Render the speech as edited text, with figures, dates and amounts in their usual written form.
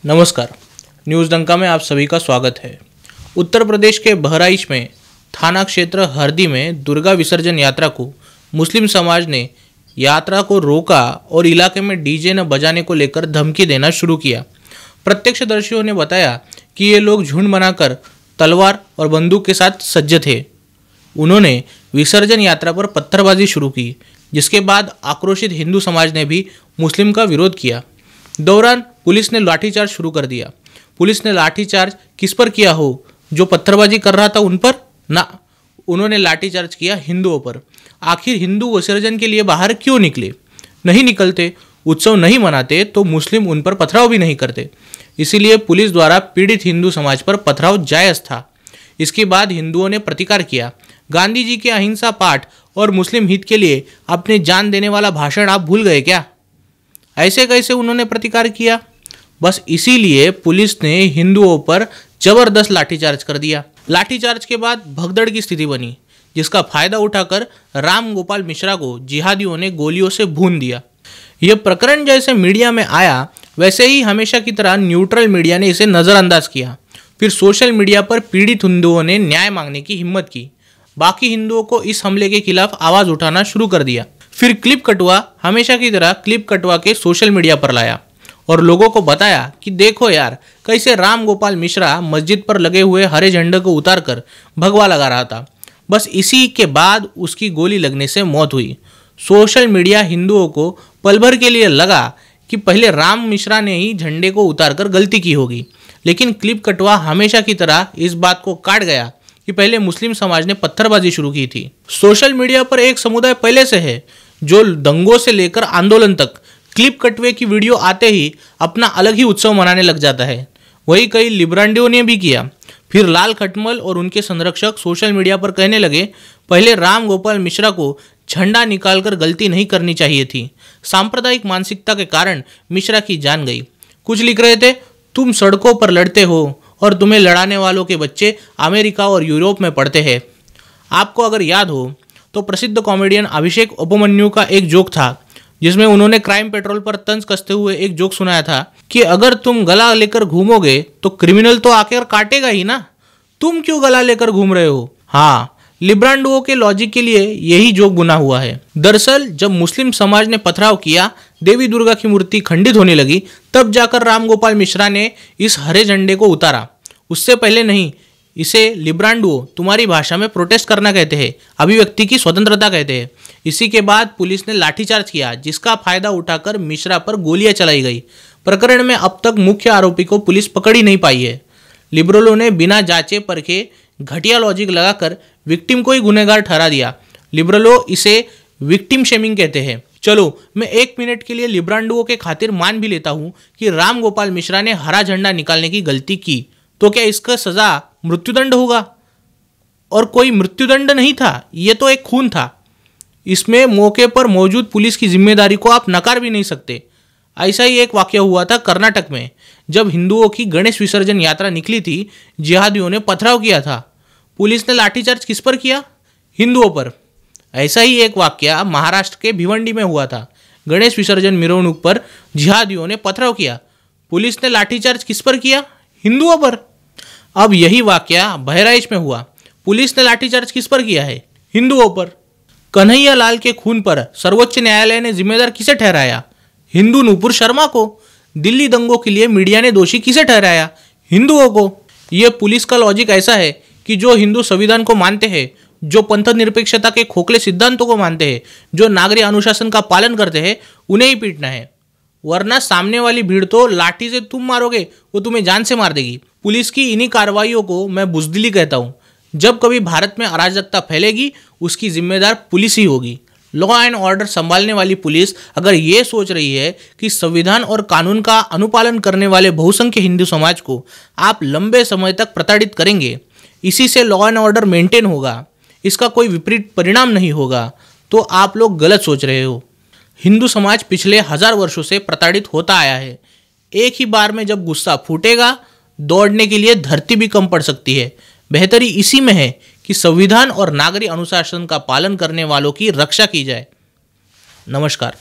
नमस्कार, न्यूज़ डंका में आप सभी का स्वागत है। उत्तर प्रदेश के बहराइच में थाना क्षेत्र हरदी में दुर्गा विसर्जन यात्रा को मुस्लिम समाज ने यात्रा को रोका और इलाके में डीजे न बजाने को लेकर धमकी देना शुरू किया। प्रत्यक्षदर्शियों ने बताया कि ये लोग झुंड बनाकर तलवार और बंदूक के साथ सज्ज थे। उन्होंने विसर्जन यात्रा पर पत्थरबाजी शुरू की, जिसके बाद आक्रोशित हिंदू समाज ने भी मुस्लिम का विरोध किया। दौरान पुलिस ने लाठीचार्ज शुरू कर दिया। पुलिस ने लाठीचार्ज किस पर किया हो? जो पत्थरबाजी कर रहा था उन पर? ना, उन्होंने लाठीचार्ज किया हिंदुओं पर। आखिर हिंदू विसर्जन के लिए बाहर क्यों निकले? नहीं निकलते, उत्सव नहीं मनाते तो मुस्लिम उन पर पथराव भी नहीं करते। इसीलिए पुलिस द्वारा पीड़ित हिंदू समाज पर पथराव जायज़ था। इसके बाद हिंदुओं ने प्रतिकार किया। गांधी जी के अहिंसा पाठ और मुस्लिम हित के लिए अपने जान देने वाला भाषण आप भूल गए क्या? ऐसे कैसे उन्होंने प्रतिकार किया? बस इसीलिए पुलिस ने हिंदुओं पर जबरदस्त लाठीचार्ज कर दिया। लाठीचार्ज के बाद भगदड़ की स्थिति बनी, जिसका फायदा उठाकर राम गोपाल मिश्रा को जिहादियों ने गोलियों से भून दिया। यह प्रकरण जैसे मीडिया में आया, वैसे ही हमेशा की तरह न्यूट्रल मीडिया ने इसे नज़रअंदाज किया। फिर सोशल मीडिया पर पीड़ित हिंदुओं ने न्याय मांगने की हिम्मत की। बाकी हिंदुओं को इस हमले के खिलाफ आवाज़ उठाना शुरू कर दिया। फिर क्लिप कटवा, हमेशा की तरह क्लिप कटवा के सोशल मीडिया पर लाया और लोगों को बताया कि देखो यार, कैसे राम गोपाल मिश्रा मस्जिद पर लगे हुए हरे झंडे को उतारकर भगवा लगा रहा था। बस इसी के बाद उसकी गोली लगने से मौत हुई। सोशल मीडिया हिंदुओं को पल भर के लिए लगा कि पहले राम मिश्रा ने ही झंडे को उतारकर गलती की होगी, लेकिन क्लिप कटवा हमेशा की तरह इस बात को काट गया कि पहले मुस्लिम समाज ने पत्थरबाजी शुरू की थी। सोशल मीडिया पर एक समुदाय पहले से है जो दंगों से लेकर आंदोलन तक क्लिप कटवे की वीडियो आते ही अपना अलग ही उत्सव मनाने लग जाता है। वही कई लिब्रांडियों ने भी किया। फिर लाल खटमल और उनके संरक्षक सोशल मीडिया पर कहने लगे, पहले राम गोपाल मिश्रा को झंडा निकालकर गलती नहीं करनी चाहिए थी। सांप्रदायिक मानसिकता के कारण मिश्रा की जान गई। कुछ लिख रहे थे, तुम सड़कों पर लड़ते हो और तुम्हें लड़ाने वालों के बच्चे अमेरिका और यूरोप में पढ़ते हैं। आपको अगर याद हो तो प्रसिद्ध कॉमेडियन अभिषेक उपमन्यु का एक जोक था, जिसमें उन्होंने क्राइम पेट्रोल पर तंज कसते हुए एक जोक सुनाया था कि अगर तुम गला लेकर घूमोगे तो क्रिमिनल तो आकर काटेगा ही ना, तुम क्यों गला लेकर घूम रहे हो? हाँ, लिब्रांडुओं के लॉजिक के लिए यही जोक बुना हुआ है। दरअसल जब मुस्लिम समाज ने पथराव किया, देवी दुर्गा की मूर्ति खंडित होने लगी, तब जाकर राम गोपाल मिश्रा ने इस हरे झंडे को उतारा। उससे पहले नहीं। इसे लिब्रांडुओ तुम्हारी भाषा में प्रोटेस्ट करना कहते हैं, अभिव्यक्ति की स्वतंत्रता कहते हैं। इसी के बाद पुलिस ने लाठीचार्ज किया, जिसका फायदा उठाकर मिश्रा पर गोलियां चलाई गई। प्रकरण में अब तक मुख्य आरोपी को पुलिस पकड़ ही नहीं पाई है। लिबरलों ने बिना जांचे परखे घटिया लॉजिक लगाकर विक्टिम को ही गुनहगार ठहरा दिया। लिबरलों इसे विक्टिम शेमिंग कहते हैं। चलो, मैं 1 मिनट के लिए लिब्रांडुओं के खातिर मान भी लेता हूं कि राम गोपाल मिश्रा ने हरा झंडा निकालने की गलती की, तो क्या इसका सजा मृत्युदंड होगा? और कोई मृत्युदंड नहीं था, यह तो एक खून था। इसमें मौके पर मौजूद पुलिस की जिम्मेदारी को आप नकार भी नहीं सकते। ऐसा ही एक वाकया हुआ था कर्नाटक में, जब हिंदुओं की गणेश विसर्जन यात्रा निकली थी, जिहादियों ने पथराव किया था। पुलिस ने लाठीचार्ज किस पर किया? हिंदुओं पर। ऐसा ही एक वाकया महाराष्ट्र के भिवंडी में हुआ था। गणेश विसर्जन मिरवणूक पर जिहादियों ने पथराव किया। पुलिस ने लाठीचार्ज किस पर किया? हिंदुओं पर। अब यही वाकया बहराइच में हुआ। पुलिस ने लाठीचार्ज किस पर किया है? हिंदुओं पर। कन्हैया लाल के खून पर सर्वोच्च न्यायालय ने जिम्मेदार किसे ठहराया? हिंदू नूपुर शर्मा को। दिल्ली दंगों के लिए मीडिया ने दोषी किसे ठहराया? हिंदुओं को। यह पुलिस का लॉजिक ऐसा है कि जो हिंदू संविधान को मानते हैं, जो पंथ निरपेक्षता के खोखले सिद्धांतों को मानते हैं, जो नागरिक अनुशासन का पालन करते हैं, उन्हें ही पीटना है। वरना सामने वाली भीड़ तो लाठी से तुम मारोगे, वो तुम्हें जान से मार देगी। पुलिस की इन्हीं कार्रवाइयों को मैं बुजदिली कहता हूँ। जब कभी भारत में अराजकता फैलेगी, उसकी जिम्मेदार पुलिस ही होगी। लॉ एंड ऑर्डर संभालने वाली पुलिस अगर ये सोच रही है कि संविधान और कानून का अनुपालन करने वाले बहुसंख्य हिंदू समाज को आप लंबे समय तक प्रताड़ित करेंगे, इसी से लॉ एंड ऑर्डर मेंटेन होगा, इसका कोई विपरीत परिणाम नहीं होगा, तो आप लोग गलत सोच रहे हो। हिंदू समाज पिछले 1000 वर्षों से प्रताड़ित होता आया है। एक ही बार में जब गुस्सा फूटेगा, दौड़ने के लिए धरती भी कम पड़ सकती है। बेहतरी इसी में है कि संविधान और नागरिक अनुशासन का पालन करने वालों की रक्षा की जाए। नमस्कार।